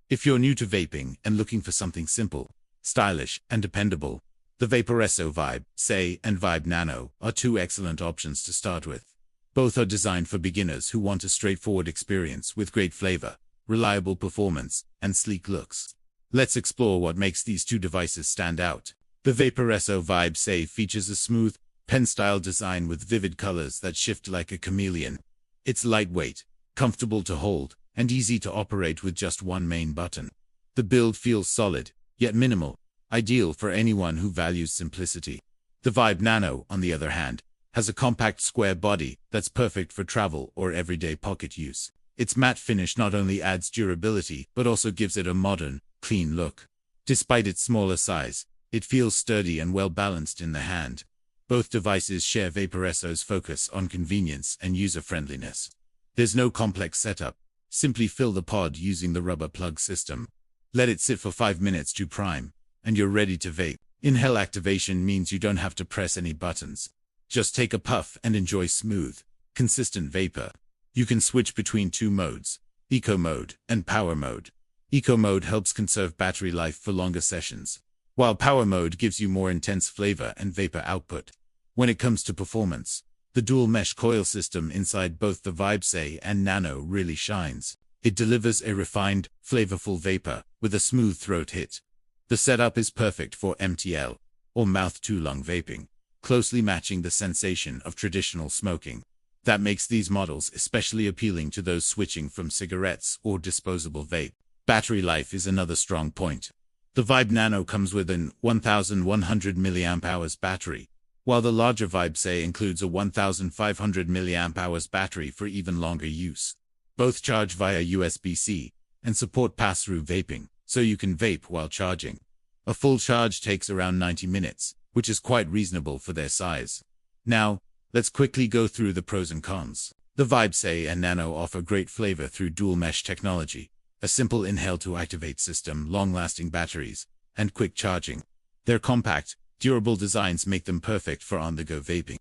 If you're new to vaping and looking for something simple, stylish, and dependable, the Vaporesso Vape and Vape Nano are two excellent options to start with. Both are designed for beginners who want a straightforward experience with great flavor, reliable performance, and sleek looks. Let's explore what makes these two devices stand out. The Vaporesso Vape features a smooth, pen-style design with vivid colors that shift like a chameleon. It's lightweight, comfortable to hold, and easy to operate with just one main button. The build feels solid, yet minimal, ideal for anyone who values simplicity. The Vape Nano, on the other hand, has a compact square body that's perfect for travel or everyday pocket use. Its matte finish not only adds durability, but also gives it a modern, clean look. Despite its smaller size, it feels sturdy and well-balanced in the hand. Both devices share Vaporesso's focus on convenience and user-friendliness. There's no complex setup. Simply fill the pod using the rubber plug system. Let it sit for 5 minutes to prime, and you're ready to vape. Inhale activation means you don't have to press any buttons. Just take a puff and enjoy smooth, consistent vapor. You can switch between two modes, Eco Mode and Power Mode. Eco Mode helps conserve battery life for longer sessions, while Power Mode gives you more intense flavor and vapor output. When it comes to performance, the dual mesh coil system inside both the Vape and Nano really shines. It delivers a refined, flavorful vapor with a smooth throat hit. The setup is perfect for MTL, or mouth-to-lung vaping, closely matching the sensation of traditional smoking. That makes these models especially appealing to those switching from cigarettes or disposable vape. Battery life is another strong point. The Vape Nano comes with an 1100 mAh battery, while the larger Vape includes a 1500 mAh battery for even longer use. Both charge via USB-C and support pass-through vaping, so you can vape while charging. A full charge takes around 90 minutes, which is quite reasonable for their size. Now, let's quickly go through the pros and cons. The Vape and Nano offer great flavor through dual mesh technology, a simple inhale-to-activate system, long-lasting batteries, and quick charging. Their compact, durable designs make them perfect for on-the-go vaping.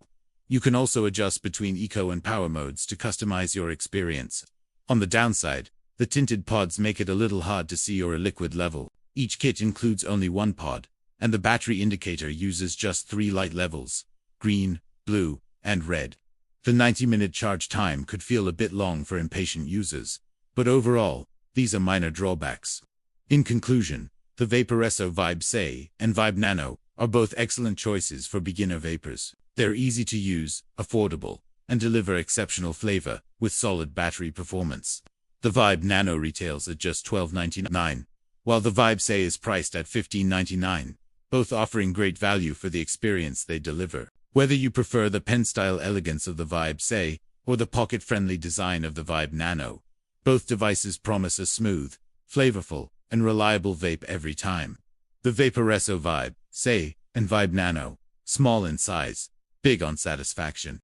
You can also adjust between eco and power modes to customize your experience. On the downside, the tinted pods make it a little hard to see your liquid level. Each kit includes only one pod, and the battery indicator uses just 3 light levels: green, blue, and red. The 90-minute charge time could feel a bit long for impatient users, but overall, these are minor drawbacks. In conclusion, the Vaporesso Vape and Vape Nano are both excellent choices for beginner vapors. They're easy to use, affordable, and deliver exceptional flavor with solid battery performance. The Vape Nano retails at just $12.99, while the Vape is priced at $15.99, both offering great value for the experience they deliver. Whether you prefer the pen-style elegance of the Vape or the pocket-friendly design of the Vape Nano, both devices promise a smooth, flavorful, and reliable vape every time. The Vaporesso Vape and Vape Nano, small in size, big on satisfaction.